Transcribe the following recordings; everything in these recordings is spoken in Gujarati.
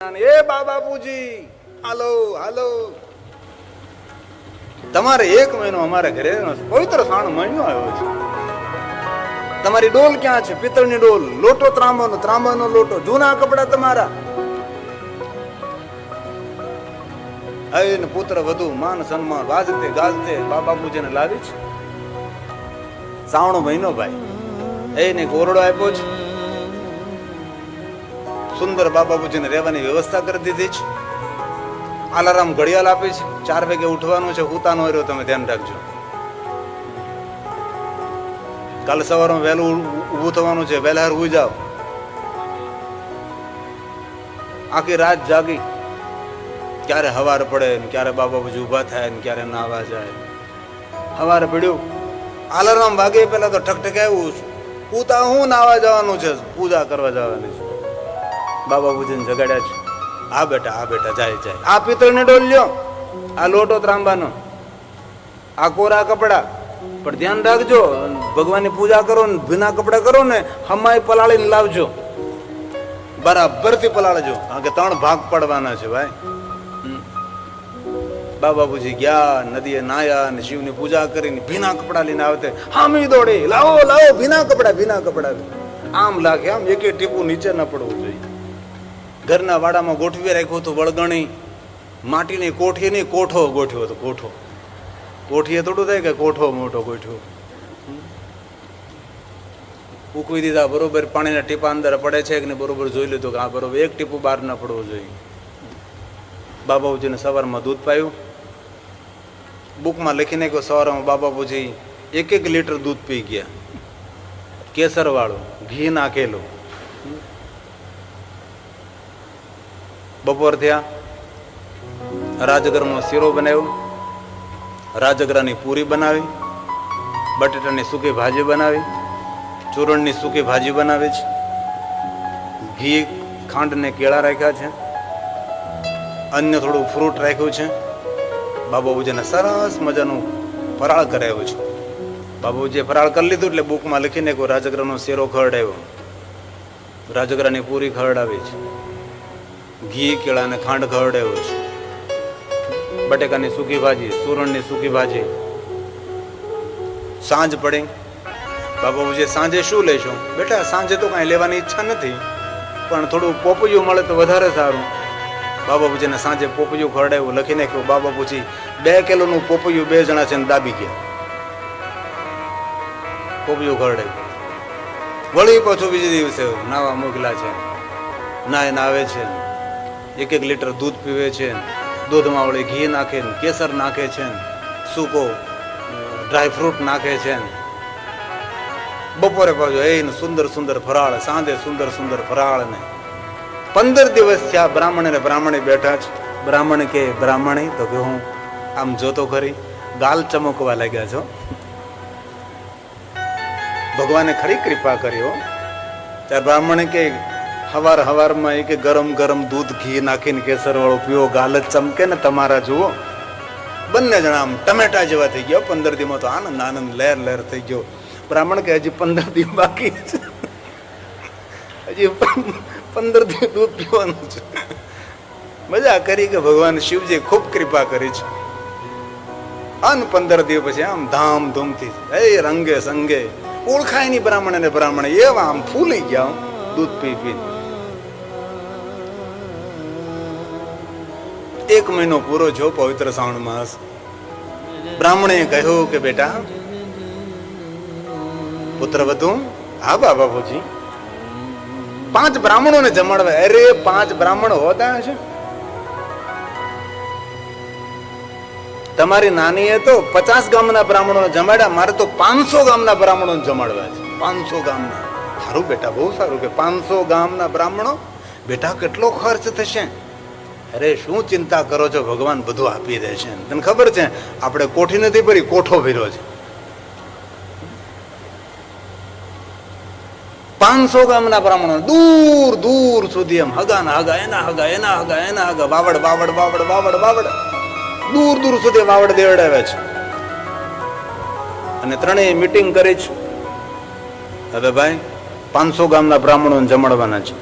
એ બાબાપુજી હાલો હાલો, તમારે 1 મહિનો અમારે ઘરે પવિત્ર શ્રાવણ મહિનો આવ્યો છે. તમારી ડોલ ક્યાં છે? પિત્તળની ડોલ, લોટો ત્રાંબાનો લોટો, જૂના કપડા તમારા. આવીને પુત્ર વધુ માન સન્માન વાજતે ગાજતે બાબાપુજીને લાવી છે. શ્રાવણ મહિનો ભાઈ એને કોરડો આપ્યો છે. સુંદર બાબાપુજીને રહેવાની વ્યવસ્થા કરી દીધી છે. અલાર્મ ઘડિયાળ આપી છે. 4 વાગે ઉઠવાનું છે. ઉતાનો રહ્યો તમે ધ્યાન રાખજો. કાલે સવારમાં વહેલું ઊભું થવાનું છે. વહેલા ઉઈ જાઓ. આખી રાત જાગી, ક્યારે હવાર પડે ને ક્યારે બાબાપુજી ઊભા થાય ને ક્યારે નાવા જાય. હવારે પડ્યું, અલાર્મ વાગે પેલા તો ઠકઠકાયું, પૂતા હું નાવા જવાનું છે, પૂજા કરવા જવાની છે. બાબાપુજીને જગાડ્યા છે. આ બેટા જાય જાય. આ પિત્તળની ડોલ લ્યો, આ લોટો ત્રાંબાનો, આ કોરા કપડા. પણ ધ્યાન રાખજો, ભગવાનની પૂજા કરો ને ભીના કપડા કરો ને, હમાય પલાળીને લાવજો, બરાબરથી પલાળજો, કારણ કે 3 ભાગ પડવાના છે ભાઈ. બાબાપુજી ગયા, નદીએ નાયા અને શિવની પૂજા કરીને ભીના કપડા લઈને આવતે હામી દોડે, લાવો લાવો ભીના કપડા. આમ લાગે આમ એક ટીપું નીચે ન પડવું જોઈએ. ઘરના વાડામાં ગોઠવી રાખ્યું હતું વળગણી, માટીની કોઠી નહીં, કોઠો ગોઠ્યો હતો. કોઠીએ થોડું થાય કે કોઠો મોટો ગોઠ્યો. ઉકવી દીધા, બરોબર પાણીના ટીપા અંદર પડે છે કે નહીં બરોબર જોઈ લીધું કે આ બરોબર એક ટીપું બહાર ના પડવું જોઈએ. બાબાપુજીને સવારમાં દૂધ પાયું. બુકમાં લખી નાખ્યું સવારમાં બાબાપુજી 1 લીટર દૂધ પી ગયા, કેસર વાળું, ઘી નાખેલું. બપોર થયા, રાજગરાનો શીરો બનાવ્યો, રાજગરાની પૂરી બનાવી, બટેટાની સૂકી ભાજી બનાવી, ચૂરણની સૂકી ભાજી બનાવી છે. ઘી, ખાંડ ને કેળા રાખ્યા છે. અન્ય થોડું ફ્રૂટ રાખ્યું છે. બાબાપુજીને સરસ મજાનું ફરાળ કરાવ્યું છે. બાબાપુજીએ ફરાળ કરી લીધું એટલે બુકમાં લખીને કોઈ રાજગરાનો શીરો ખવડાવ્યો, રાજગરાની પૂરી ખવડાવી છે, ઘી કેળા ને ખાંડ ખવડાવ્યો છે, બટેકાની સૂકી ભાજી, સુરણની સૂકી ભાજી. સાંજ પડે, બાબાપુજી સાંજે શું લેશો? બેટા સાંજે તો કાંઈ લેવાની ઈચ્છા નથી, પણ થોડું પોપૈયું મળે તો વધારે સારું. બાબાપુજીને સાંજે પોપૈયું ખવડાવ્યું. લખી નાખ્યું બાબાપુજી 2 કિલોનું પોપૈયું 2 જણા છે ને દાબી ગયા. પોપૈયું ખવડાવ્યું. વળી પાછું બીજે દિવસે નાવા મોકલા છે. નાઈને આવે છે, 1 લીટર દૂધ પીવે છે. દૂધમાં વળી ઘી નાખે ને કેસર નાખે છે, સૂકો ડ્રાયફ્રૂટ નાખે છે. બપોરે પાછું એને સુંદર ફરાળ, સાંજે સુંદર ફરાળ. ને 15 દિવસ થયા. બ્રાહ્મણી બેઠા છે. બ્રાહ્મણી તો કે હું આમ જોતો ખરી, ગાલ ચમકવા લાગ્યા છો. ભગવાને ખરી કૃપા કર્યો. ત્યારે બ્રાહ્મણે કે હવારમાં એ કે ગરમ દૂધ ઘી નાખીને કેસર વાળું પીવો, ગાલ જ ચમકે ને તમારા જુઓ. બંને જણા આમ ટમેટા જેવા થઈ ગયા. 15 દિવસમાં તો આનંદ લહેર થઈ ગયો. બ્રાહ્મણ કે હજી 15 દિવસ બાકી છે, હજી 15 દિવસ દૂધ પીવાનું છે. મજા કરી કે ભગવાન શિવજી ખૂબ કૃપા કરી છે. 15 દિવસ પછી આમ ધામધૂમથી રંગે સંગે ઓળખાય નહીં બ્રાહ્મણ એવા આમ ફૂલી ગયા દૂધ પી. 1 મહિનો પૂરો જો પવિત્ર શ્રાવણ માસ. બ્રાહ્મણે કહ્યું કે બેટા પુત્ર વધુ. હા બાબાપુજી. 5 બ્રાહ્મણોને જમાડવા. અરે 5 બ્રાહ્મણો હોતા છે. તમારી નાનીએ તો 50 ગામના બ્રાહ્મણોને જમાડ્યા, મારે તો 500 ગામના બ્રાહ્મણોને જમાડવા છે. 500 ગામના. સારું બેટા, બહુ સારું કે 500 ગામના બ્રાહ્મણો. બેટા કેટલો ખર્ચ થશે? અરે શું ચિંતા કરો છો, ભગવાન બધું આપી દે છે. તને ખબર છે આપણે કોઠી નથી ભરી, કોઠો ભર્યો છે. 500 ગામના બ્રાહ્મણો દૂર સુધી એમ હગા એના હગા વાવડ દૂર સુધી વાવડ દેવડાવે છે. અને 3 મીટિંગ કરી છે. હવે ભાઈ 500 ગામના બ્રાહ્મણોને જમાડવાના છે.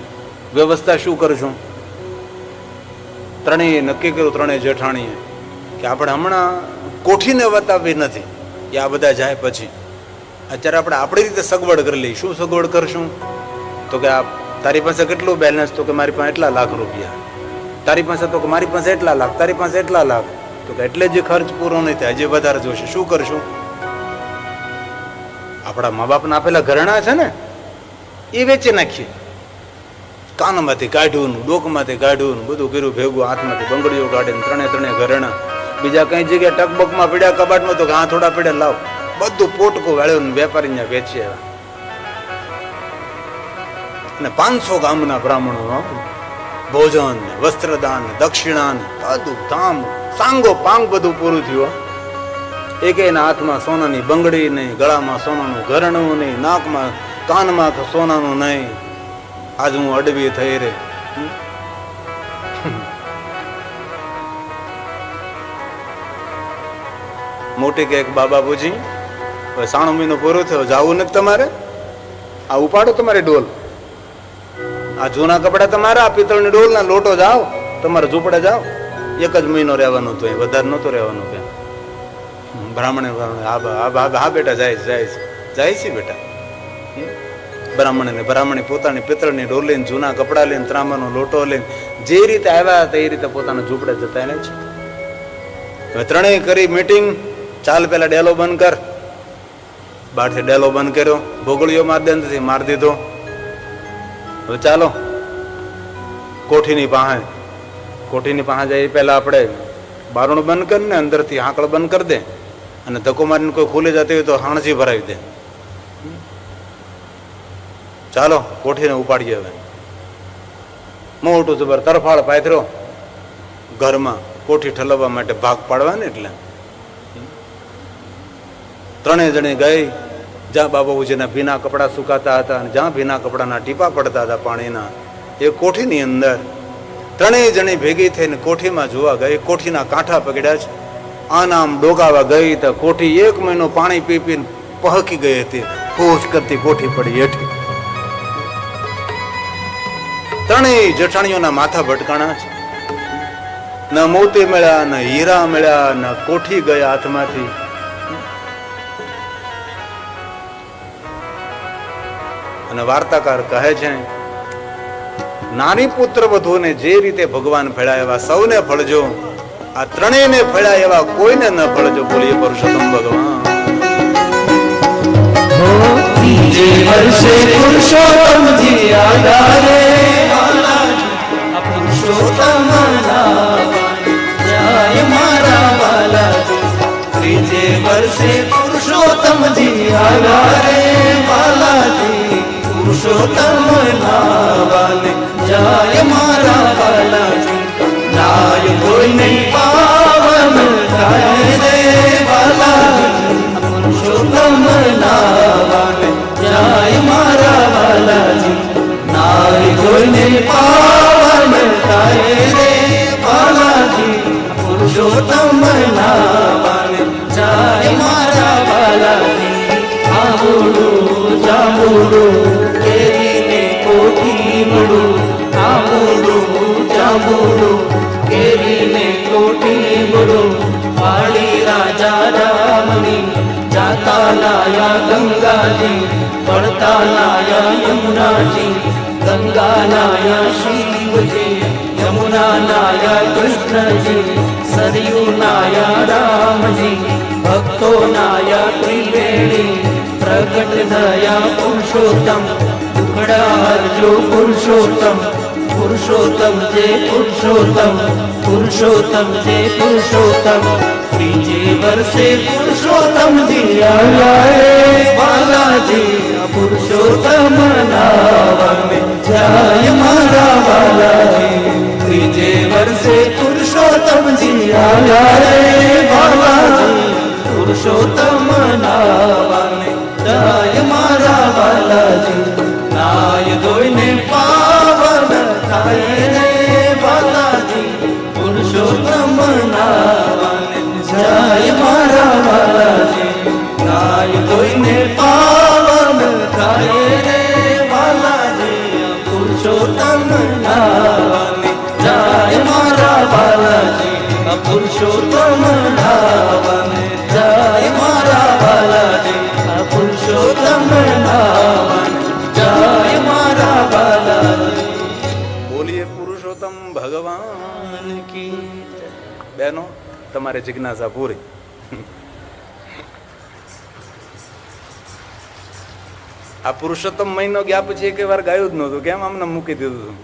વ્યવસ્થા શું કરશું? ત્રણેય નક્કી કર્યું, ત્રણેય જેઠાણીએ, કે આપણે હમણાં કોઠીને વતાવવી નથી, કે આ બધા જાય પછી અત્યારે આપણે આપણી રીતે સગવડ કરી લઈએ. શું સગવડ કરશું? તો કે આ તારી પાસે કેટલું બેલેન્સ? તો કે મારી પાસે એટલા લાખ રૂપિયા. તારી પાસે? તો કે મારી પાસે એટલા લાખ. તારી પાસે એટલા લાખ. તો કે એટલે જે ખર્ચ પૂરો નહીં થાય, હજી વધારે જોશે. શું કરશું? આપણા મા બાપના આપેલા ઘરેણા છે ને, એ વેચી નાખીએ. કાનમાંથી કાઢ્યું, ડોકમાંથી કાઢ્યું, બધું કર્યું ભેગું, હાથમાંથી બંગડીઓ કાઢીને ત્રણે ઘરેણા. બીજા કઈ જગ્યાએ ટકબકમાં પીડ્યા કબાટમાં, તો કે હા થોડા પીડ્યા લાવ. બધું પોટકું વાળ્યું વેપારીને વેચીએ. અને 500 ગામના બ્રાહ્મણો ભોજન, વસ્ત્રદાન, દક્ષિણાન, બધું ધામ સાંગો પાંગ બધું પૂરું થયું. એકેયના હાથમાં સોનાની બંગડી નહીં, ગળામાં સોનાનું ઘરેણું નહીં, નાકમાં કાનમાં સોનાનું નહીં. આજ હું અડવી થઈ રે. મોટી કે એક બાબા પૂછી, 96 મહિનો પૂરો થયો, જાવું નથી તમારે? આ ઉપાડો તમારી ડોલ, આ જૂના કપડા તમારા, આ પિત્તળની ડોલ ના લોટો જાઓ, તમારે ઝૂંપડે જાઓ. 1 જ મહિનો રહેવાનું હતું, વધારે નહોતું રહેવાનું. કે બ્રાહ્મણે હા બેટા જાય છે બેટા. બ્રાહ્મણે પોતાની પિત્તળની ડોલ લઈને, જૂના કપડા લઈને, ત્રાંબાનો લોટો લઈને, જે રીતે આવ્યા હતા એ રીતે પોતાના ઝૂંપડે જતા એને જ. હવે ત્રણેય કરી મીટિંગ, ચાલ પેલા ડેલો બંધ કર. બહારથી ડેલો બંધ કર્યો, ભોગળીઓ મારી દે નથી, મારી દીધો. હવે ચાલો કોઠીની પાસે જાય પહેલા આપણે બારણું બંધ કરીને અંદરથી હાંકળ બંધ કરી દે, અને ધક્કો મારીને કોઈ ખુલી જતી હોય તો હાણસી ભરાવી દે. ચાલો કોઠીને ઉપાડીએ. હવે મોટું જબર તરફાળ પાથરો ઘરમાં, કોઠી ઠલવવા માટે ભાગ પાડવા ને. એટલે ત્રણેય જણી ગઈ જ્યાં બાબાજીના ભીના કપડા સુકાતા હતા, અને જ્યાં ભીના કપડાના ટીપા પડતા હતા પાણીના, એ કોઠીની અંદર ત્રણેય જણી ભેગી થઈને કોઠીમાં જોવા ગઈ. કોઠીના કાંઠા પકડ્યા છે, આના આમ ડોગાવા ગઈ તો કોઠી 1 મહિનો પાણી પી પીને પહકી ગઈ હતી. ફૂસ કરતી કોઠી પડી હેઠી. ત્રણેય જેઠાણીઓના માથા ભટકાણા છે. ન મોતી મળ્યા, ન હીરા મળ્યા, ન કોઠી ગયા હાથમાંથી. અને વાર્તાકાર કહે છે, નારી પુત્ર વધુને જે રીતે ભગવાન ફળ્યા એવા સૌને ફળજો, આ ત્રણેયને ફળ્યા એવા કોઈને ન ફળજો. બોલીએ પુરુષોત્તમ ભગવાન. પુરુષોત્તમજી આધારે પુરુષોત્તમ જય મારા બાલાજી. ત્રીજે વર્ષે પુરુષોત્તમજી આધારે બાલાજી, પુરુષોત્તમ નાવાલે જય મારા બાલાજી. નાય કોઈ નહીં પાવન થાય રે બાલાજી, પુરુષોત્તમ નાવાલે જય મારા બાલાજી. નાય કોઈ નહીં પાવન થાય રે બાલાજી, પુરુષોત્તમ નાવાલે જય મારા બાલાજી. આંબુડું જાંબુડું કેરીને કોઠી મળું, આંબુડું જાંબુડું કેરીને કોઠી મળું. વાળી રાજા રામની જાતા લાયા ગંગાજી, પડતા લાયા યમુનાજી. ગંગા લાયા શિવજી, યમુના લાયા કૃષ્ણજી, સરયુ નાયા રામજી, ભક્તો નાયા ત્રિવેણી. પ્રગટ થયા પુરુષોત્તમ, ટુકડા હરજો પુરુષોત્તમ. પુરુષોત્તમ જે પુરુષોત્તમ, પુરુષોત્તમ જે પુરુષોત્તમ. ત્રીજે વર્ષે પુરુષોત્તમજી આવ્યા બાલાજી, પુરુષોત્તમ નાવાને જય મારા બાલાજી. ત્રીજે વર્ષે પુરુષોત્તમજી આવ્યા બાલાજી, પુરુષોત્તમ નાવાને જય મારા બાલાજી. નાય ધોઈને પાવન થાય રે બાલાજી, પુરુષોત્તમ નાવાને જય મારા બાલાજી. નાય ધોઈને પાવન થાય રે બાલાજી, પુરુષોત્તમ નાવાને જય મારા બાલાજી. પુરુષોત્તમ ધામ જાય મારા બાલાજી, આ પુરુષોત્તમ ધામ જાય મારા બાલાજી. બોલીએ પુરુષોત્તમ ભગવાન કી. બહેનો, તમારે જિજ્ઞાસા પૂરી. આ પુરુષોત્તમ મહિનો ગયા પછી એક વાર ગાયું જ નહોતું, કેમ આમને મૂકી દીધું.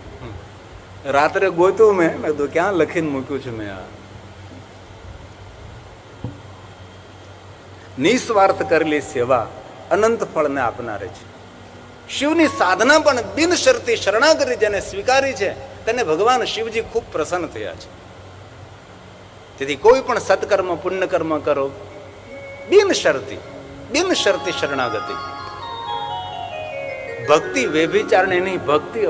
રાત્રે ગોતું મેં કીધું ક્યાં લખીને મૂક્યું છે મેં. આ નિસ્વાર્થ કરેલી સેવા અનંત ફળને આપનારે છે. શિવની સાધના પણ બિનશરતી શરણાગતિ જેને સ્વીકારી છે તેને ભગવાન શિવજી ખૂબ પ્રસન્ન થયા છે. તેથી કોઈ પણ સત્કર્મ પુણ્યકર્મ કરો બિનશરતી શરણાગતિ. ભક્તિ વ્યભિચારણી નહીં, ભક્તિ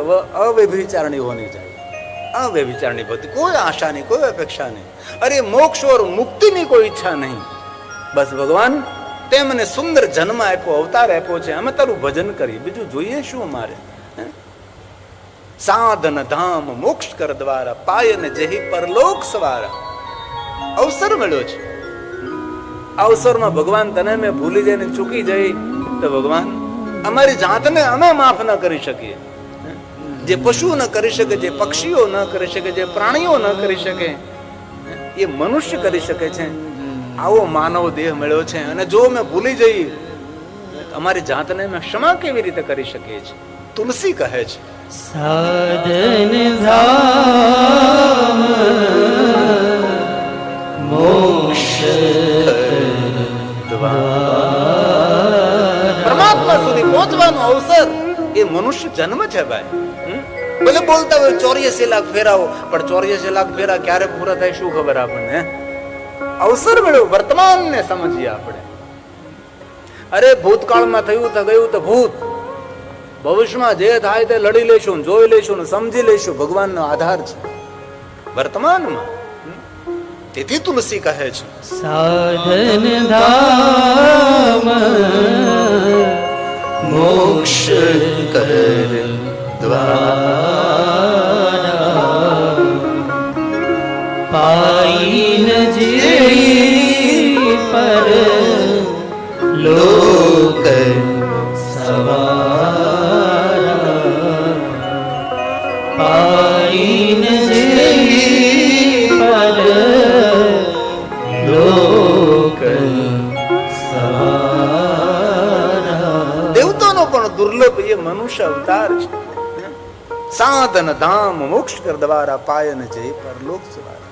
અવ્યભિચારણી હોની જોઈએ. અવ્યભિચારણી ભક્તિ, કોઈ આશા નહીં, કોઈ અપેક્ષા નહીં. અરે મોક્ષ ઓર મુક્તિની કોઈ ઈચ્છા નહીં. બસ ભગવાન તે મને સુંદર જન્મ આપ્યો, અવતાર આપ્યો છે, અમે તારું ભજન કરીએ, બીજું જોઈએ શું અમારે. સાધન ધામ મોક્ષ કર દ્વારા પાય ને જેહી પરલોક સવારા. અવસર મળ્યો છે. અવસરમાં ભગવાન તને મેં ભૂલી જઈને ચૂકી જઈ તો ભગવાન અમારી જાતને અમે માફ ન કરી શકીએ. જે પશુ ન કરી શકે, જે પક્ષીઓ ન કરી શકે, જે પ્રાણીઓ ન કરી શકે, એ મનુષ્ય કરી શકે છે. આવો માનવ દેહ મળ્યો છે અને જો મેં ભૂલી જઈ અમારી જાતને મેં ક્ષમા કેવી રીતે કરી શકીએ છીએ. તુલસી કહે છે સાધન ધામ મોક્ષ પરમાત્મા સુધી પહોંચવાનો અવસર એ મનુષ્ય જન્મ છે ભાઈ. ભલે બોલતા હોય 84 લાખ ફેરાવો, પણ 84 લાખ ફેરા ક્યારે પૂરા થાય શું ખબર આપણને. અવસર મળ્યો, વર્તમાનને સમજીએ આપણે. અરે ભૂતકાળમાં થયું તો ગયું તો ભૂત, ભવિષ્યમાં જે થાય તે લડી લેશું, જોઈ લેશું, સમજી લેશું. ભગવાનનો આધાર છે વર્તમાનમાં. તેથી તુલસી કહે છે સાધન ધામ મોક્ષ કર દ્વારા પાઈન જે પર લોક સવારા. પાઈન જે પર લોક સવારા. દેવતાનો પણ દુર્લભ એ મનુષ્ય અવતાર છે. સાધન ધામ મોક્ષ કર દ્વારા પાયન જય પરલોક સવારા.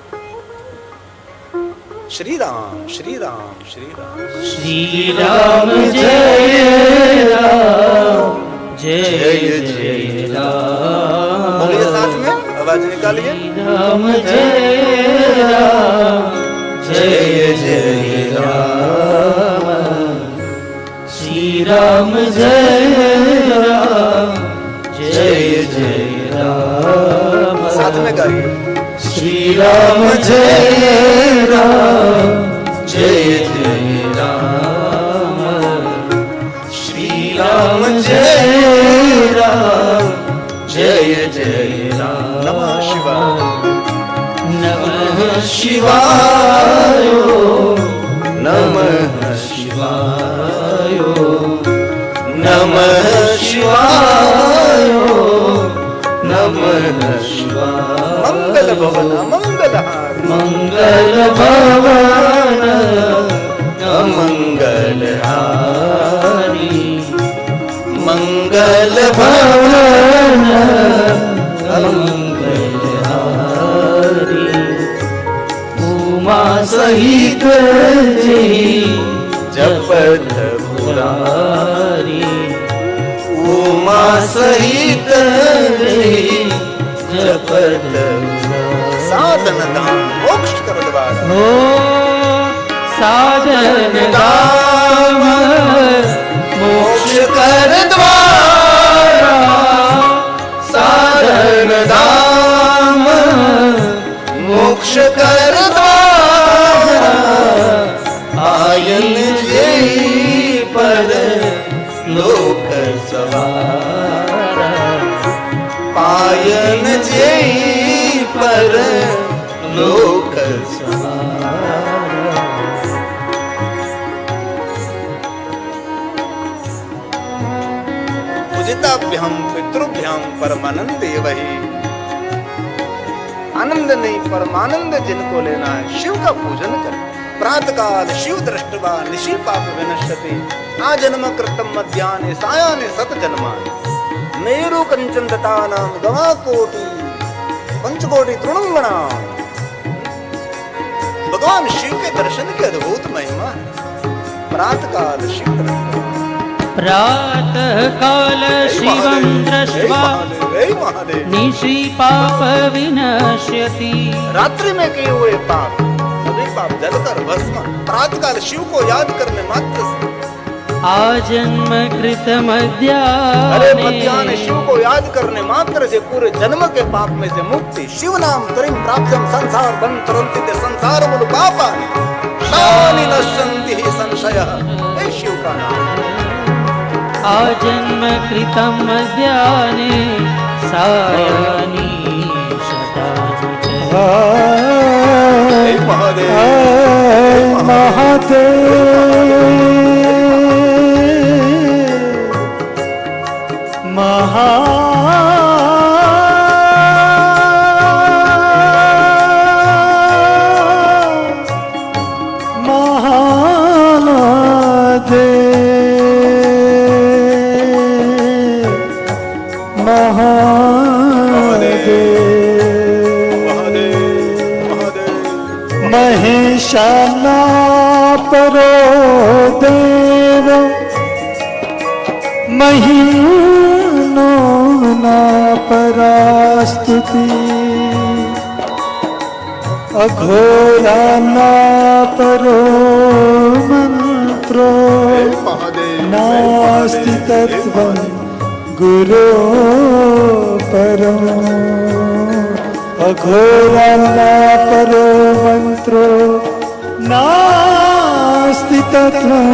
શ્રી રામ શ્રી રામ શ્રી રામ શ્રી રામ જય રામ જય જય રામ. બોલીએ साथ में आवाज निकालिए. રામ જય રામ જય જય રામ. શ્રી રામ જય રામ જય જય રામ. साथ में गाइए. श्री राम जय राम जय जय राम. श्री राम जय राम जय जय राम. नमः शिवाय. नमः शिवाय नमः शिवाय नमः शिवाय नमः शिवाय. मंगल भवन मंगलहार मंगल भवन अमंगल हारी. मंगल भवन अमंगल हारी. उमा सहित जी जपत पुरारी. उमा सहित जी जपत साधन धाम मोक्ष कर द्वारा. हो साधन धाम मोक्ष कर द्वारा. साधन धाम मोक्ष कर द्वारा. आयन जे पर लोक सवारा. पायन जे पर लोक सहारा। पूजिताभ्याम पितृभ्याम परमानंद वही। आनंद नहीं परमानंद जिनको लेना है शिव का पूजन करें। प्रातः काल शिव दृष्टवा निशि पाप विनश्यति। आ जन्म कृतम मध्याने सायाने सत जन्मानि। मेरु कंचन दतानाम गवा कोटि पंचकोटि तृणंगना। भगवान शिव के दर्शन की अद्भुत महिमा है। प्रातः काल शिव दृष्टवा प्रातः काल शिवं दृष्ट्वा निशि पाप विनश्यति। रात्रि में किए हुए पाप सभी पाप जलकर भस्म। प्रातः काल शिव को याद करने मात्र से आजन्म कृत अरे मध्याह्ने मध्याह्न शिव को याद करने मात्र से पूरे जन्म के पाप में से मुक्ति। शिव नाम त्रिम प्राप्तम संसार बन तुरंति ते संसार मूल पापानि तानि नश्यन्ति हि संशयः। हे शिव का नाम आजन्म कृतं मध्याह्ने सायाह्ने शतानि च। हे महादेव महेशाना परो देव महीनो ना परास्तुति। अघोराना परो मंत्रो नास्ति तत्त्वं गुरो परम। अघोराना परो मंत्रो नास्ति तत्त्वं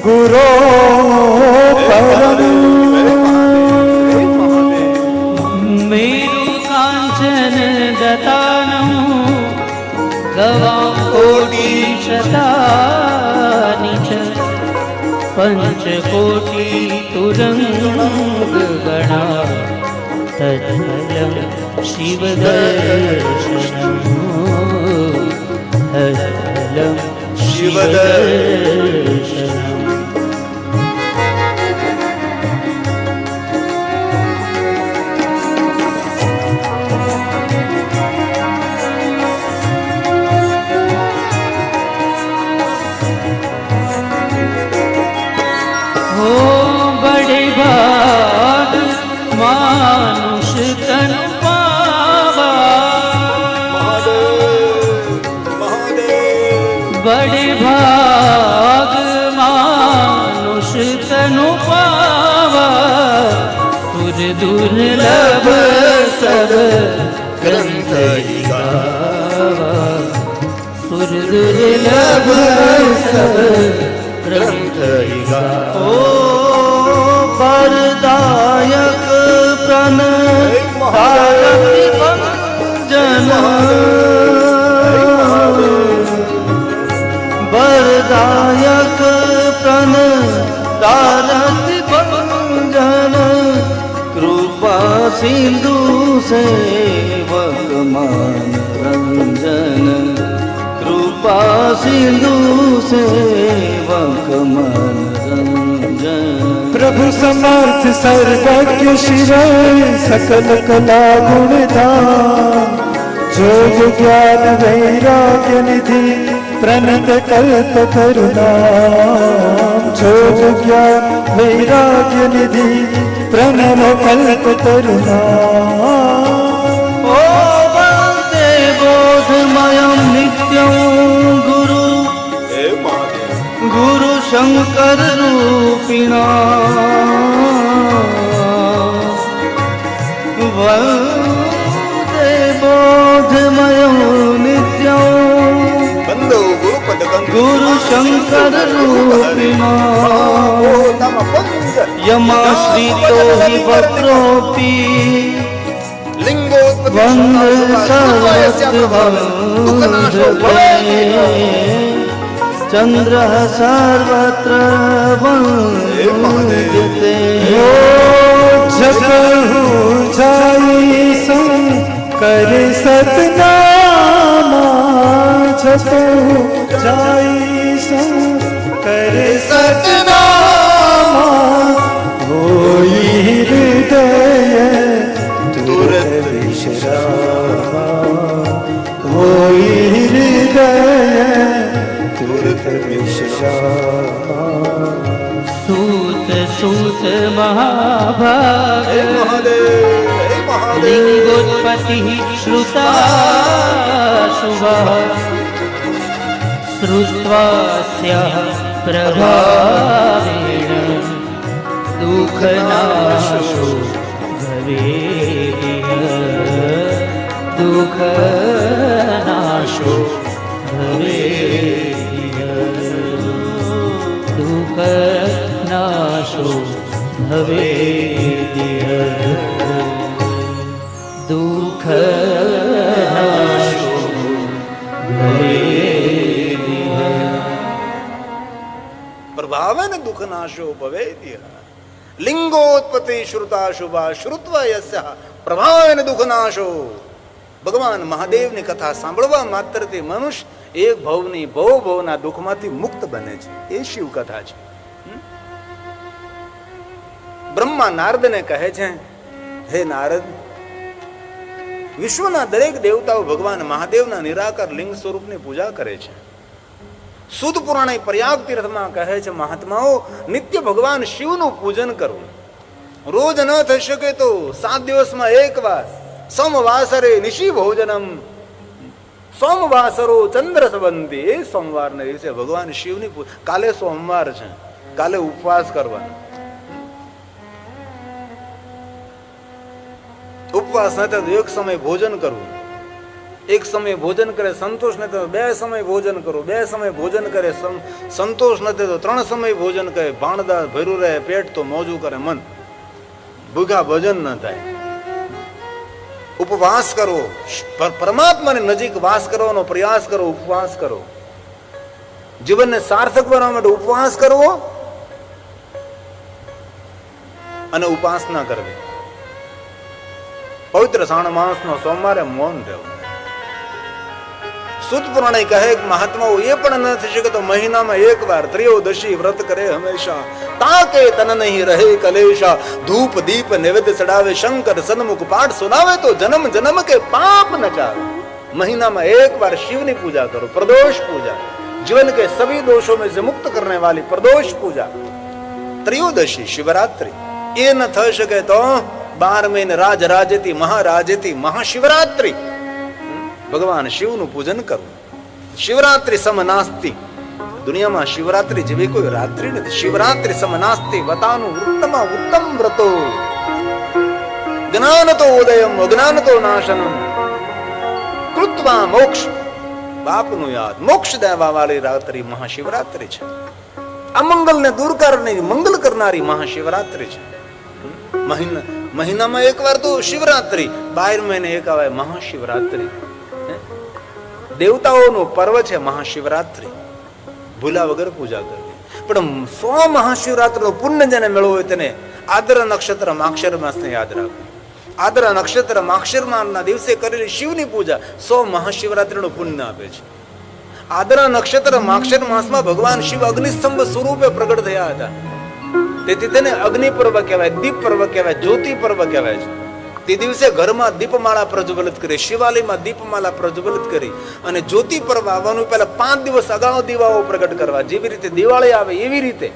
गुरो परम। मेरु काञ्चन दतानं गवां कोटि शतानि च। पंचकोटि तुरंगगणा तत्फलं शिवदर्शनम्। तत्फलं शिवदर्शनम्। हो बड़े भाग मानुष तन पावा। बड़े भाग मानुष तनु पावा। सुर दुर्लभ सब ग्रंथ ही गावा। सुर दुर्लभ सब ग्रंथ ही गावा। ओ वरदायक प्रण तारति भंजन। वरदायक प्रण तारति भंजन। कृपा सिंधु सेवक मान रंजन। कृपा सिंधु सेवक मन रंजन। प्रभु समर्थ सर्वज्ञ शिव सकल कला गुणधाम। जोग ज्ञान वैराग्य निधि प्रणत कल्प करुणाम। जोग ज्ञान वैराग्य निधि प्रणत कल्प करुणाम। ओ वन्दे बोधमयं नित्यं गुरु गुरु शंकर रूपिणा। वन्दे बोधमयं नित्यं गुरु शंकर रूपिणा। यमाश्रितो हि वक्रोऽपि ચંદ્ર સર્વત્ર વંદ્યતે શંકર સતનામા શંકર સતનામા હોઈ હૃદય તુરત વિશ્રામ હોઈ હૃદય તુરત વિશ્રામ સૂત સૂત મહાભાગ લિંગોત્પત્તિ શ્રુતા શુભા શ્રુત્વાસ્ય પ્રભાવેણ દુઃખનાશો ભવેદિહ દુઃખનાશો ભવેદિહ દુઃખનાશો ભવેદિહ દુઃખનાશો ભવેદિહ પ્રભાવે ને દુઃખ નાશો ભવેદ્ય લિંગોત્પત્તિ શ્રુતા શુભા શ્રુત્વા યસ્ય પ્રભાવે ને દુઃખ નાશો. ભગવાન મહાદેવની કથા સાંભળવા માત્રથી મનુષ્ય એક ભવની ભવના દુઃખમાંથી મુક્ત બને છે. એ શિવ કથા છે. બ્રહ્મા નારદને કહે છે, હે નારદ, વિશ્વના દરેક દેવતાઓ ભગવાન મહાદેવના નિરાકાર લિંગ સ્વરૂપની પૂજા કરે છે. સુદ પુરાણે પ્રયાગ તીર્થમાં કહે છે, મહાત્માઓ નિત્ય ભગવાન શિવનું પૂજન કરવું. રોજ ન થઈ શકે તો 7 દિવસમાં એકવાર સોમવાસરે નિશી ભોજનમ સોમવાસરો ચંદ્ર સંબંધી. એ સોમવારના દિવસે ભગવાન શિવની કાલે સોમવાર છે, કાલે ઉપવાસ કરવાનો. ઉપવાસ ન થાય તો એક સમય ભોજન કરવું. એક સમય ભોજન કરે સંતોષ ન થાય તો 2 સમય ભોજન કરો. 2 સમય ભોજન કરે સંતોષ ન થાય તો 3 સમય ભોજન કરે. ભાણદાર ભર્યું રહે પેટ તો મોજું કરે મન. ભૂખા ભોજન ન થાય. ઉપવાસ કરો, પરમાત્માની નજીક વાસ કરવાનો પ્રયાસ કરો. ઉપવાસ કરો, જીવનને સાર્થક બનાવવા માટે ઉપવાસ કરવો અને ઉપાસના કરવી. પવિત્ર શ્રાવણ માસનો સોમવારે મૌન રહેવું. સુત પુરાણે કહે મહાત્માઓ એ પણ ન થઈ શકે તો મહિનામાં એકવાર ત્રયોદશી વ્રત કરે હંમેશા. તાકે તન નહીં રહે કલેશા. ધૂપ દીપ નૈવેદ્ય ચડાવે શંકર સન્મુખ પાઠ સુનાવે તો જન્મ જન્મ કે પાપ ન ચાવે. મહિનામાં એકવાર શિવની પૂજા કરો. પ્રદોષ પૂજા जीवन के सभी दोषों में से मुक्त करने वाली प्रदोष पूजा. ત્રયોદશી શિવરાત્રી એ ન થઈ શકે તો 12 મહિને રાજેતી મહારાજેતી મહાશિવરાત્રી ભગવાન શિવનું પૂજન કરવું. શિવરાત્રી સમનાસ્તિ. દુનિયામાં શિવરાત્રી જેવી કોઈ રાત્રિ નથી. શિવરાત્રી સમનાસ્તિ વતાનું વૃત્તમાં ઉત્તમ વ્રતો. જ્ઞાન તો ઉદયમ અજ્ઞાન તો નાશનમ કૃત્વા મોક્ષ. બાપનું યાદ મોક્ષ દેવા વાળી રાત્રિ મહાશિવરાત્રી છે. અમંગલને દૂર કરનારી મંગલ કરનારી મહાશિવરાત્રી છે. મહિનામાં એકવાર તો શિવરાત્રી, 12 મહિને એક આવે મહાશિવરાત્રી. દેવતાઓનું પર્વ છે મહાશિવરાત્રી. ભૂલા વગર પૂજા કરવી. પણ 100 મહાશિવરાત્રીનું પુણ્ય જેને મેળવો હોય તેને આદ્ર નક્ષત્ર માક્ષર માસને યાદ રાખવું. આદ્ર નક્ષત્ર માક્ષર માસના દિવસે કરેલી શિવની પૂજા 100 મહાશિવરાત્રીનું પુણ્ય આપે છે. આદ્ર નક્ષત્ર માક્ષર માસમાં ભગવાન શિવ અગ્નિસ્તંભ સ્વરૂપે પ્રગટ થયા હતા. તેથી તેને અગ્નિ પર્વ કહેવાય, દીપ પર્વ કહેવાય, જ્યોતિ પર્વ કહેવાય છે. તે દિવસે ઘરમાં દીપમાળા પ્રજ્વલિત કરી, શિવાલયમાં દીપમાળા પ્રજ્વલિત કરી અને જ્યોતિ પર્વ આવવાનું પહેલા 5 દિવસ અગાઉ દીવાઓ પ્રગટ કરવા. જેવી રીતે દિવાળી આવે એવી રીતે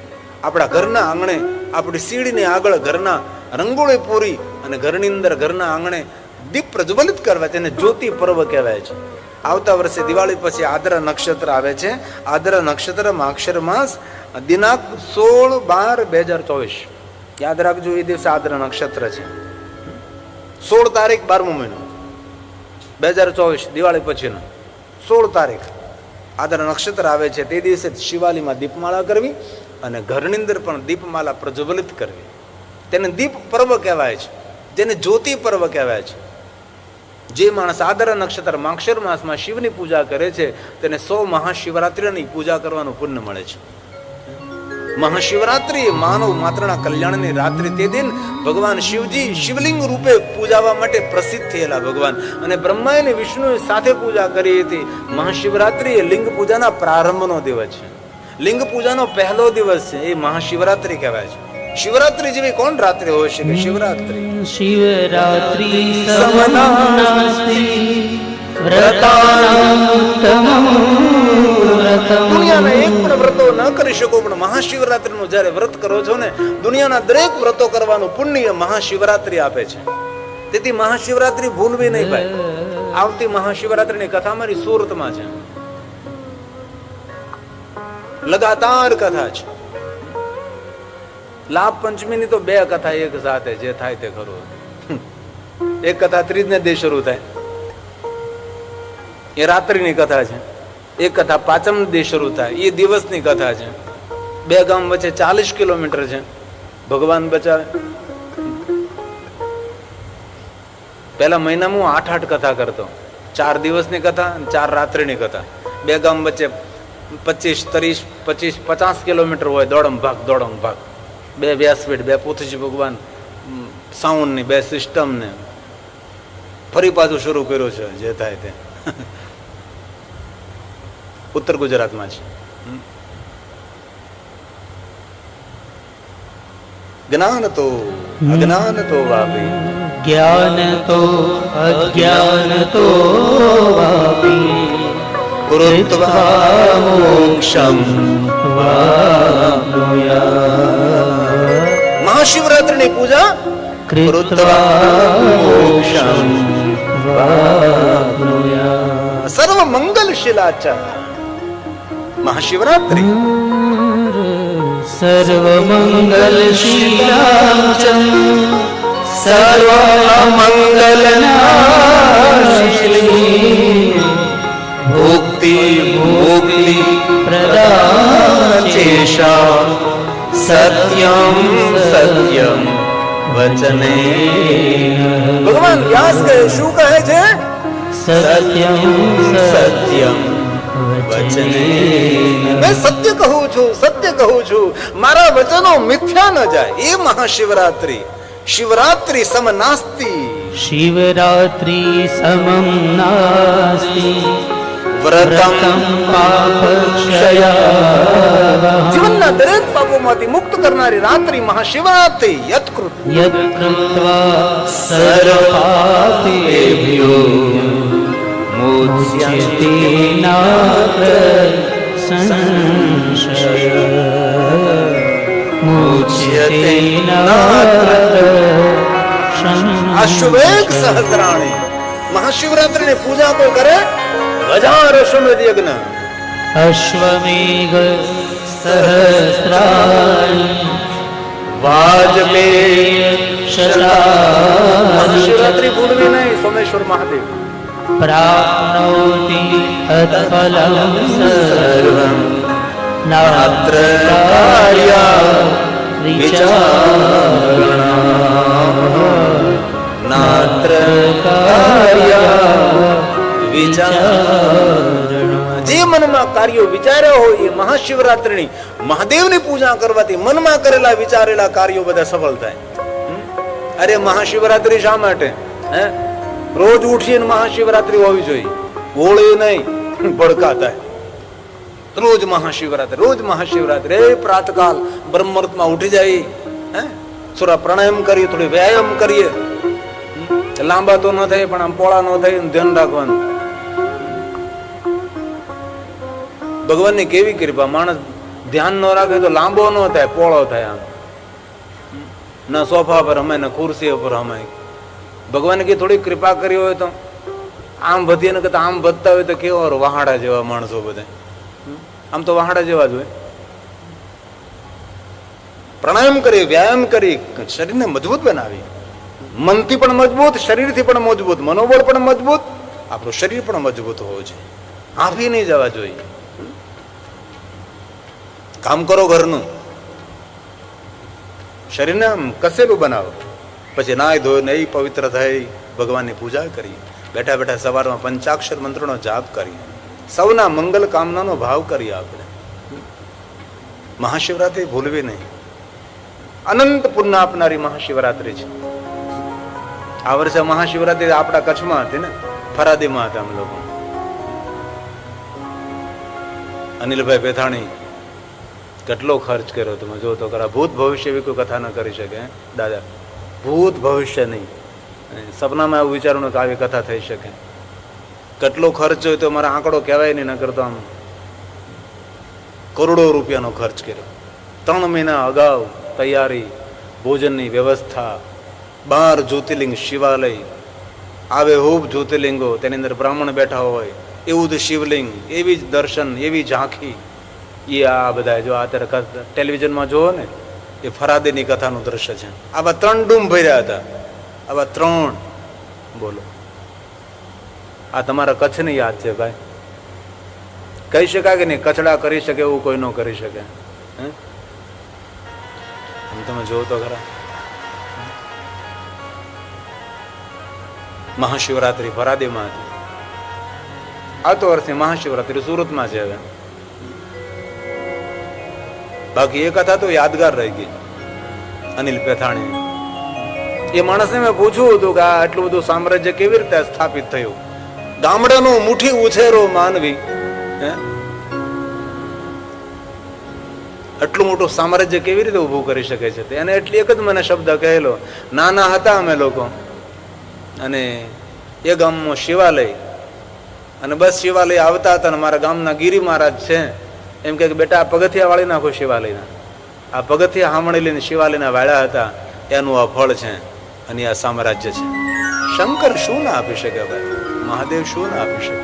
આપણા ઘરના આંગણે, આપણી સીડીની આગળ ઘરના રંગોળી પૂરી અને ઘરની અંદર ઘરના આંગણે દીપ પ્રજ્વલિત કરવા. તેને જ્યોતિ પર્વ કહેવાય છે. આવતા વર્ષે દિવાળી પછી આદ્ર નક્ષત્ર આવે છે. આદ્ર નક્ષત્ર માક્ષર માસ દિનાંક 16/12/2024 યાદ રાખજો. એ દિવસે આદ્ર નક્ષત્ર છે. 16 તારીખ 12મો મહિનો 2024 દિવાળી પછીનો 16 તારીખ આદ્ર નક્ષત્ર આવે છે. તે દિવસે શિવાલયમાં દીપમાળા કરવી અને ઘરની અંદર પણ દીપમાળા પ્રજ્વલિત કરવી. તેને દીપ પર્વ કહેવાય છે, જેને જ્યોતિ પર્વ કહેવાય છે. જે માણસ આદરા નક્ષત્ર માક્ષર માસમાં શિવની પૂજા કરે છે તેને 100 મહાશિવરાત્રિની પૂજા કરવાનું પુણ્ય મળે છે. મહાશિવરાત્રિ એ માનવ માત્રના કલ્યાણની રાત્રિ. તે દિન ભગવાન શિવજી શિવલિંગ રૂપે પૂજાવા માટે પ્રસિદ્ધ થયેલા ભગવાન, અને બ્રહ્મા અને વિષ્ણુએ સાથે પૂજા કરી હતી. મહાશિવરાત્રિ એ લિંગ પૂજાના પ્રારંભનો દિવસ છે. લિંગ પૂજાનો પહેલો દિવસ છે, એ મહાશિવરાત્રિ કહેવાય છે. શિવરાત્રી જેવી કોણ રાત્રિ હોય છે કે શિવરાત્રી? શિવરાત્રી સમનાસ્તિ વ્રતાનામ ઉત્તમં વ્રતમ. દુનિયાના એક પણ વ્રતો ન કરી શકો, પણ મહાશિવરાત્રીનું જ્યારે વ્રત કરો છો ને, દુનિયાના દરેક વ્રતો કરવાનું પુણ્ય મહાશિવરાત્રી આપે છે. તેથી મહાશિવરાત્રી ભૂલવી નહીં ભાઈ. આવતી મહાશિવરાત્રીની કથા મારી સુરતમાં છે, લગાતાર કથા છે. લાભ પંચમીની તો 2 કથા એક સાથે, જે થાય તે ખરું. એક કથા ત્રીજને દે શરૂ થાય, એ રાત્રિની કથા છે. એક કથા પાંચમ દે શરૂ થાય, એ દિવસની કથા છે. 2 ગામ વચ્ચે 40 કિલોમીટર છે. ભગવાન બચાવે. પહેલા મહિનામાં હું 8 કથા કરતો, 4 દિવસની કથા અને 4 રાત્રિની કથા. 2 ગામ વચ્ચે 25, 30, 25, 50 કિલોમીટર હોય. દોડમ ભાગ 2 વ્યાસપીઠ, 2 પોથીજી ભગવાન, સાઉન્ડ ની 2 સિસ્ટમ ને ફરી પાછું શરૂ કર્યું છે, જે થાય તે. ઉત્તર ગુજરાતમાં છે. જ્ઞાન તો અજ્ઞાન તો વાપી, જ્ઞાન તો અજ્ઞાન તો વાપી કૃત્વા મોક્ષમ. મહાશિવરાત્રિની પૂજા કૃત્વા મોક્ષમ સર્વ મંગલ શિલાચા. મહાશિવરાત્રિ સર્વ મંગલ શીલાચમ સર્વ મંગલ નાશિની ભોક્તિ ભોક્તિ પ્રદાચેશા સત્યમ સત્યમ વચને. ભગવાન વ્યાસ કહે, શું કહે છે? સત્યમ સત્યમ વચને. મેં સત્ય કહું છું, સત્ય કહું છું, મારા વચનો મિથ્યા ન જાય. એ મહાશિવરાત્રિ. શિવરાત્રિ સમ નાસ્તિ, શિવરાત્રી સમમ નાસ્તિ વ્રતમ પાપક્ષયા. જીવનના દરેક પાપોમાંથી મુક્ત કરનારી રાત્રિ મહાશિવરાત્રિ. યત્કૃત યત્ કૃત્વા સર્વપાપેભ્યો મુચ્યતે નાત્ર સંશય મુચ્યતે નાત્ર અશ્વેક સહસ્રાણી. મહાશિવરાત્રિની પૂજા કોઈ કરે 1000 અશ્વમેધ યજ્ઞ. અશ્વમેઘ સહસ્રાણી વાજપેય શતાની મહાશિવરાત્રિ ભૂલવી નહીં. સોમેશ્વર મહાદેવ પ્રાપ્નોતિ તત્ફલં સર્વં નાત્ર કાર્યા વિચારણા નાત્ર કાર્યા વિચારણા. જે મનમાં કાર્યો વિચાર્યા હોય એ મહાશિવરાત્રિની મહાદેવની પૂજા કરવાથી મનમાં કરેલા વિચારેલા કાર્યો બધા સફળ થાય. અરે મહાશિવરાત્રિ શા માટે? હે, રોજ ઉઠીને મહાશિવરાત્રિ હોવી જોઈએ. હોળી નહીં, ભડકા થાય. રોજ મહાશિવરાત્રિ, રોજ મહાશિવરાત્રિ. એ પ્રાતકાલ બ્રહ્મ મુહૂર્તમાં ઉઠી જાય, હે, થોડા પ્રાણાયામ કરીએ, થોડી વ્યાયામ કરીએ. લાંબા તો ન થાય, પણ આમ પોળા ન થાય, ધ્યાન રાખવાનું. ભગવાનની કેવી કૃપા! માણસ ધ્યાન ન રાખે તો લાંબો ન થાય, પોળો થાય. આમ ના સોફા પર હમાય, ના ખુરશી પર હમાય. ભગવાને કે થોડી કૃપા કરી હોય તો આમ વધીએ ને કરતા આમ વધતા હોય તો કેવા વહાડા જેવા માણસો બધા. આમ તો વહાડા જેવા જ હોય. પ્રાણાયામ કરી, વ્યાયામ કરી, શરીરને મજબૂત બનાવી. મનથી પણ મજબૂત, શરીરથી પણ મજબૂત, મનોબળ પણ મજબૂત, આપણું શરીર પણ મજબૂત હોવું જોઈએ. આંફી નહીં જવા જોઈએ. કામ કરો ઘરનું, શરીરને આમ કસેલું બનાવો, પછી નાય ધોઈ નહીં પવિત્ર થઈ ભગવાનની પૂજા કરી. બેઠા બેઠા સવારમાં પંચાક્ષર મંત્રનો જાપ કરીએ, સૌના મંગલ કામનાનો ભાવ કરીએ. આપણે મહાશિવરાત્રિ ભૂલવી નહીં. અનંત પુણ્ય આપનારી મહાશિવરાત્રિ છે. આ વર્ષે મહાશિવરાત્રિ આપણા કચ્છમાં હતી ને, ફરાદીમાં હતા અમે લોકો. અનિલભાઈ પેથાણી કેટલો ખર્ચ કર્યો તમે જો તો ખરા. ભૂત ભવિષ્ય એવી કોઈ કથા ન કરી શકે દાદા, ભૂત ભવિષ્ય નહીં. સપનામાં એવું વિચારવું કે આવી કથા થઈ શકે. કેટલો ખર્ચ હોય તો મારા આંકડો કહેવાય નહીં, ન કરતો આમ કરોડો રૂપિયાનો ખર્ચ કર્યો. 3 મહિના અગાઉ તૈયારી, ભોજનની વ્યવસ્થા, 12 જ્યોતિર્લિંગ શિવાલય, આવે હૂબ જ્યોતિર્લિંગો, તેની અંદર બ્રાહ્મણ બેઠા હોય એવું જ શિવલિંગ, એવી જ દર્શન, એવી ઝાંખી. એ આ બધા જો અત્યારે ટેલિવિઝનમાં જોવો ને, એ ફરાદેની કથાનું દ્રશ્ય છે. આવા 3 ડૂમ ભર્યા હતા, આવા 3. બોલો, આ તમારા કચ્છની યાદ છે ભાઈ. કહી શકાય કે નહીં કચડા કરી શકે એવું કોઈ ન કરી શકે. તમે જોવો તો ખરા. મહાશિવરાત્રિ ફરાદીમાં હતી. આવતો વર્ષે મહાશિવરાત્રિ સુરતમાં છે. હવે બાકી એ કથા તો યાદગાર રહી ગઈ અનિલ પેથાણી. એ માણસને મેં પૂછ્યું હતું કે આ આટલું બધું સામ્રાજ્ય કેવી રીતે સ્થાપિત થયું. ગામડાનો મુઠ્ઠી ઉછેરો માનવી આટલું મોટું સામ્રાજ્ય કેવી રીતે ઊભું કરી શકે છે. એને એટલી એક જ મને શબ્દ કહેલો, નાના હતા અમે લોકો અને એ ગામમાં શિવાલય, અને બસ શિવાલય આવતા હતા. અને મારા ગામના ગિરી મહારાજ છે એમ કે બેટા આ પગથિયા વાળી નાખો શિવાલયના. આ પગથિયા હામણી લઈને શિવાલયના વાળા હતા. એનું આ ફળ છે અને આ સામ્રાજ્ય છે. શંકર શું ના આપી શકે ભાઈ, મહાદેવ શું ના આપી શકે.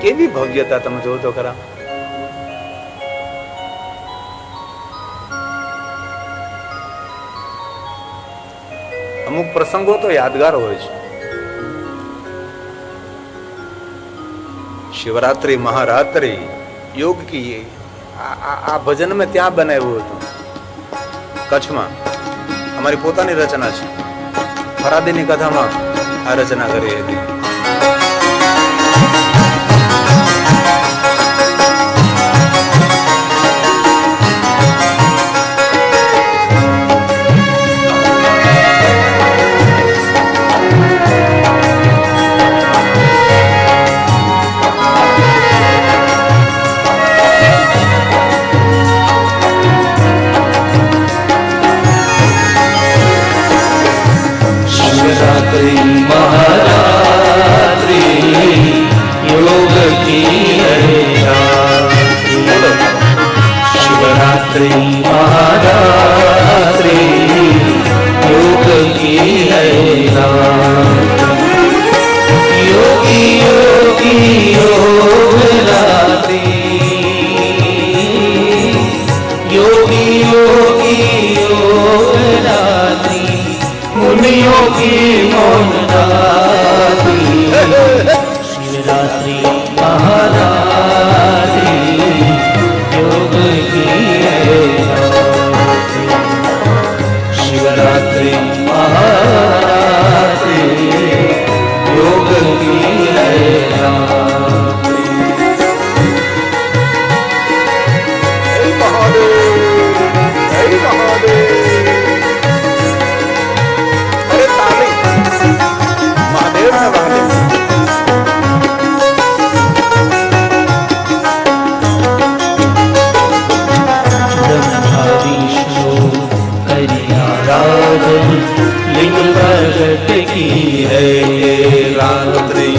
કેવી ભવ્યતા તમે જોવો તો ખરા. અમુક પ્રસંગો તો યાદગાર હોય છે. શિવરાત્રિ મહારાત્રિ યોગ કી આ ભજન મેં ત્યાં બનાવ્યું હતું કચ્છમાં. અમારી પોતાની રચના છે. ફરાદીની કથામાં આ રચના કરી હતી. महारात्रि योग की शिवरात्रि महारात्रि योग की योगी योगी योग रात्रि योगी योगी योग रात्रि मुनियों की मौन रात्रि शिवरात्रि महारात्रि योग की शिवरात्रि महारात्रि योग की लिंग प्रगट की है रात्रि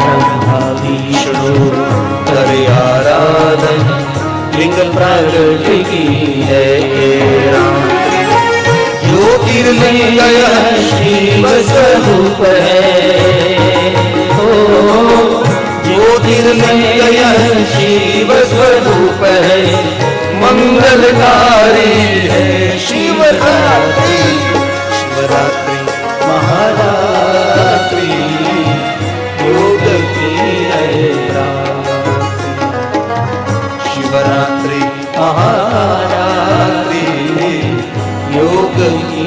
ब्रह्मा विष्णु करे आराधन लिंग प्रगट की है रात्रि ज्योतिर्लिंग शिव स्वरूप है ज्योतिर्लिंग शिव स्वरूप है मंगलकारी है शिवरात्रि शिवरात्रि महारात्रि योग की है शिवरात्रि महारात्रि योग की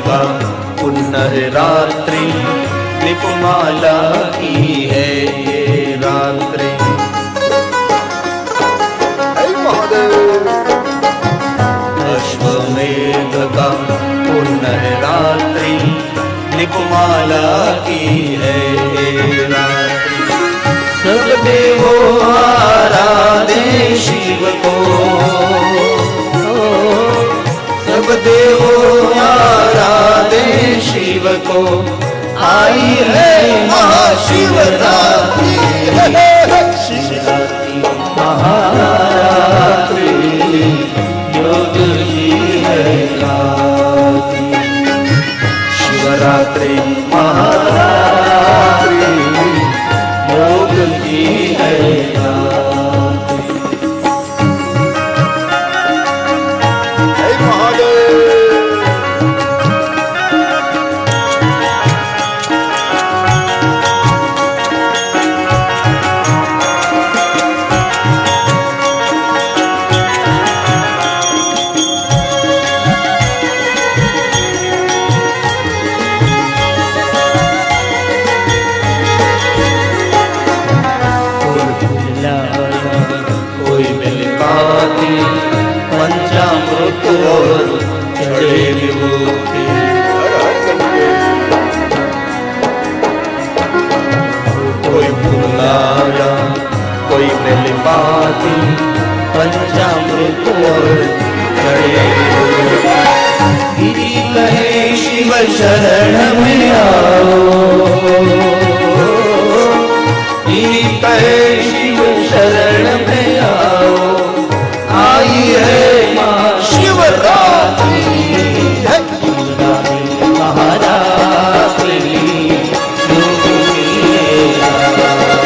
का पुनः रात्रि दीपमाला की है ये रात्रि। अश्वमेध का पुनः रात्रि दीपमाला की है ये रात्रि। सब देवों आराधे शिव को, सब देवों आराधे शिव को, आई है महाशिवरात्रि। शिवरात्रि महारात्रि योग की है रात्रि। शिवरात्रि महारात्रि योग की है रात्रि। कोई मिल पाती पंचामृत और चढ़े विभूति। कोई फूलाया कोई मिल पाती पंचामृत और चढ़े विभूति। गिरी कहे शिव शरण में आओ, गिरी कहे शिव शरण में आओ, आई है माँ शिवरात्रि। शिवरात्रि महारात्रि योग की है रात्रि।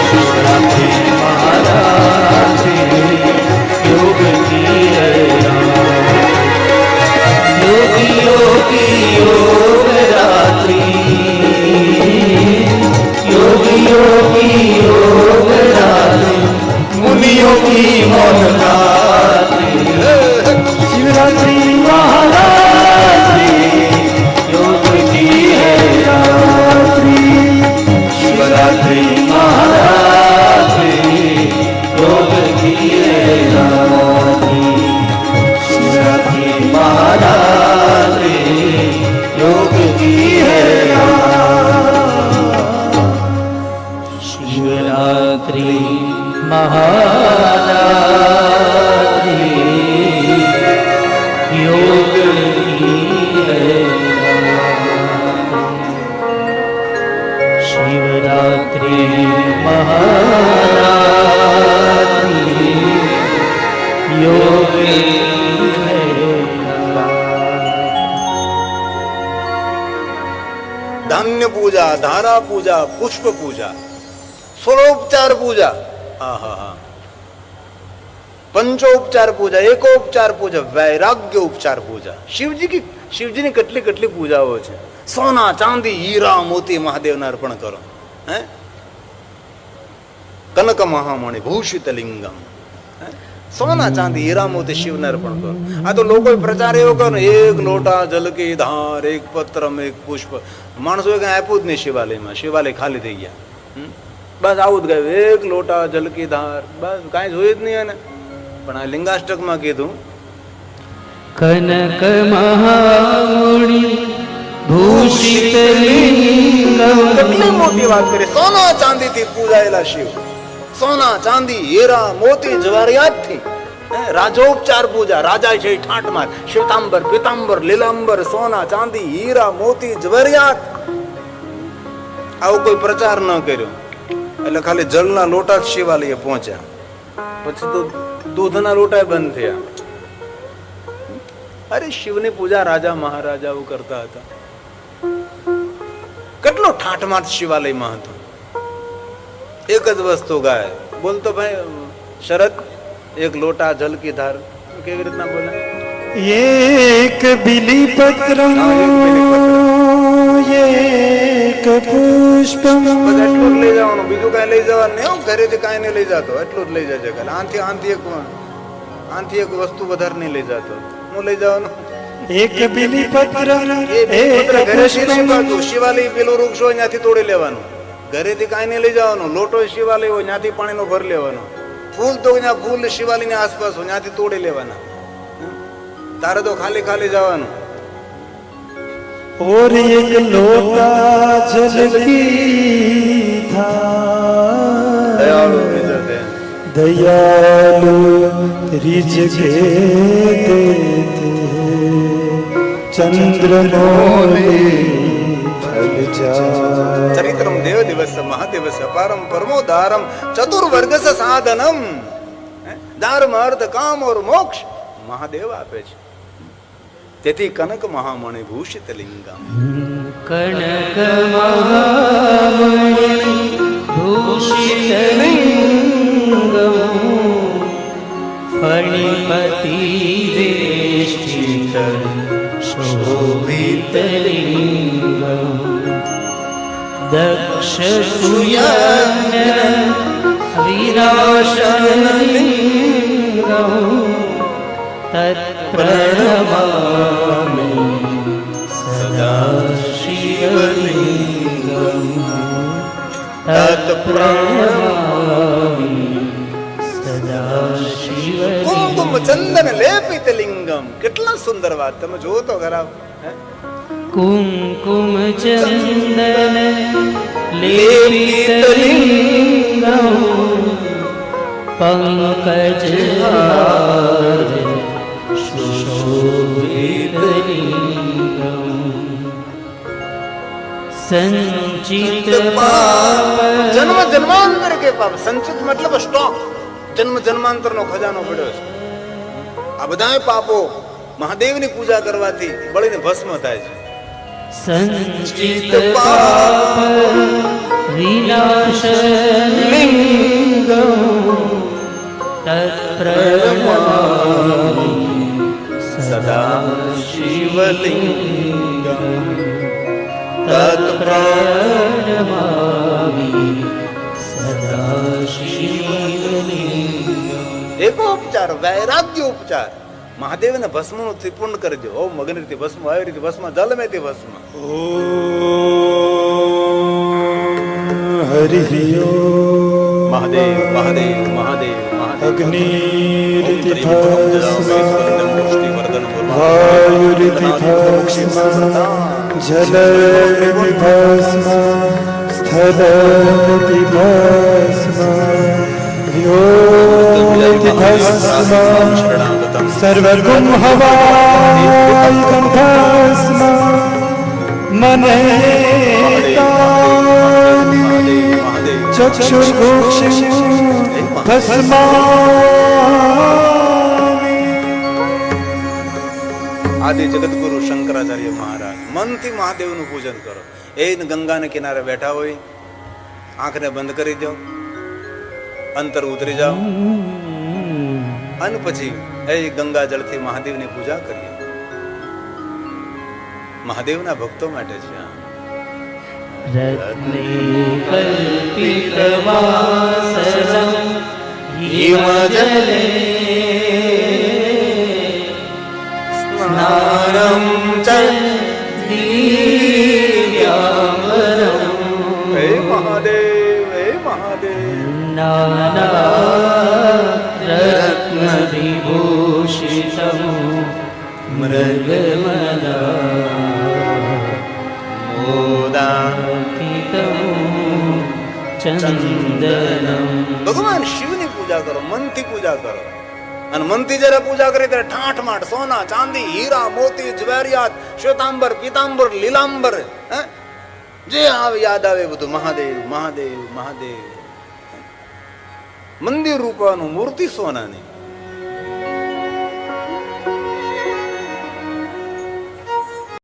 शिवरात्रि महारात्रि योग की है रात्रि। योगी योगी योग रात्रि, योगी योगी योग रात्रि, मुनियों की मौन रात्रि। शिवरात्रि महारात्रि योग की है रात्रि। शिवरात्रि महारात्रि योग की है रात्रि। शिवरात्रि महारात्रि योग की है रात्रि। शिवरात्रि महारात्रि योग की है रात्रि। शिवरात्रि महारात्रि योग की है रात्रि। धान्य पूजा, धारा पूजा, पुष्प पूजा, स्वरोपचार पूजा, पंचोपचार पूजा, एकोपचार पूजा, वैराग्य उपचार पूजा। શિવજીની કેટલી કેટલી પૂજાઓ છે. સોના ચાંદી હીરા મોતી મહાદેવને અર્પણ કરો. હે કનક મહામણિ ભૂષિત લિંગમ, સોના ચાંદી હીરા મોતી શિવને અર્પણ કરો. આ તો લોકો પ્રચાર એવો કરો ને, એક લોટા જલ કી ધાર, એક પત્રમ, એક પુષ્પ. માણસોએ કઈ આપ્યું જ નહીં શિવાલયમાં, શિવાલય ખાલી થઈ ગયા. બસ આવું જ ગયું, એક લોટા જલ કી ધાર, બસ કાંઈ જોયું જ નહીં એને. પણ આ લિંગાષ્ટકમાં કીધું કનક મહામુનિ ભૂષિત લિંગમ. કેટલી મોટી વાત કરી. સોના ચાંદીથી પૂજાયેલા શિવ, સોના ચાંદી હીરા મોતી જવારિયાતથી. રાજોપચાર પૂજા, રાજા છે ઠાંટમાં, શ્વેતાંબર પીતાંબર લીલાંબર, સોના ચાંદી હીરા મોતી જવારિયાત. આવો કોઈ પ્રચાર ન કર્યો, એટલે ખાલી જલના લોટા જ શિવાલયે પહોંચ્યા. પછી તો દૂધના લોટા બંધ થયા. અરે શિવની પૂજા રાજા મહારાજાઓ કરતા હતા. કેટલો ઠાઠમાઠ શિવાલયમાં હતો. એક જ વસ્તુ ગાય. બોલતો ભાઈ શરદ, એક લોટા જલ કી ધાર. કેવી રીતના બોલે? एक बिली पत्रम एक पुष्पम. એટલું જ લઈ જવાનું, બીજું કઈ લઈ જવાનું નહીં. ઘરેથી કઈ નહીં લઈ જતો, એટલું જ લઈ જજે. આનથી એક વસ્તુ વધારે નહીં લઈ જતો. હું લઈ જવાનું એક બિલીપત્રમ એ પત્ર એક ઘરેથી નહીં પુષ્પમ પાડતું. શિવાલય પેલું વૃક્ષ હોય ત્યાંથી તોડી લેવાનું. ઘરેથી કાંઈ નહીં લઈ જવાનું. લોટો શિવાલય હોય ત્યાંથી પાણીનો ભર લેવાનો. ફૂલ તો ત્યાં ફૂલ શિવાલયની આસપાસ હોય ત્યાંથી તોડી લેવાના. તારે તો ખાલી ખાલી જવાનું. और एक लोटा जल की था દયાળુ વિજય દે. दयालु रिज के देते चंद्रमौली फल जा ચરિત્રમ દેવ દિવસ મહાદેવસ અપારમ પરમોદારમ ચતુર્વર્ગસ સાધનમ. ધર્મ અર્થ કામ ઓર મોક્ષ મહાદેવ આપે છે. તેથી કનક મહામણિ ભૂષિત લિંગમ. કનક મહામણિ ભૂષિત લિંગમ ફણિપતિ વેષ્ટિત શોભિત લિંગમ દક્ષ સુયજ્ઞ વિનાશન લિંગમ તત્પ્રણમામિ સદા શિવલિંગમ તત્પ્રણમામિ સદા કુમકુમ શિવલિંગમ ચંદન લેપિત લિંગમ. કેટલા સુંદર વાત. તમે જુઓ તો ખરા. કુમકુમ ચંદન લેપિત લિંગમ પંકજ સુશોભિત લિંગમ સંચિત પાપ જન્મ જન્માંતર કે પાપ. સંચિત મતલબ સ્ટોક. જન્મ જન્માંતર નો ખજાનો પડ્યો છે. આ બધા પાપો મહાદેવની પૂજા કરવાથી બળીને ભસ્મ થાય છે. સંચિત પાપ વિનાશ લિંગમ તત્પ્રણમામિ સદા શિવલિંગમ તત્પ્રણમામિ સદા શિવલિંગમ. એકો ઉપચાર વૈરાગ્ય ઉપચાર. મહાદેવને ભસ્મનું ત્રિપુંડ કરજો. ઓમ મગનથી ભસ્મ, આવી રીતે ભસ્મ, જલ મેં તે ભસ્મ. हरि મહાદેવ મહાદેવ મહાદેવ મહાદેવ. अग्निरिति भस्म वायुरिति भस्म जलरिति भस्म स्थलरिति भस्म व्योमिति भस्म सर्वगुण हवायुतं भस्म मनेतानि चक्षुर्घोषं भस्मामि આદિ જગતગુરુ શંકરાચાર્ય મહારાજ મનથી મહાદેવનું પૂજન કરો. એ ગંગાને કિનારે બેઠા હોય, આંખને બંધ કરી દો, અંતર ઉતરી જાઓ અને પછી એ ગંગા જળથી મહાદેવની પૂજા કરીએ. મહાદેવના ભક્તો માટે છે આ. રત્ને કલ્પિત વાસરમ હિમજલે સ્નાનમ ચ દિવ્યાંબરમ હે મહાદેવ, હે મહાદેવ. નાના રત્ન વિભૂષિતમ મૃગમના ચંદનમ. ભગવાન શિવની પૂજા કરો, મનથી પૂજા કરો. અને મનથી જયારે પૂજા કરી ત્યારે ઠાઠ માઠ સોના ચાંદી હીરા મોતી જવેરિયાત શ્વેતાંબર પીતાંબર લીલાંબર જે આવે યાદ આવે બધું મહાદેવ મહાદેવ મહાદેવ. મંદિર રૂપવાનું, મૂર્તિ સોનાની.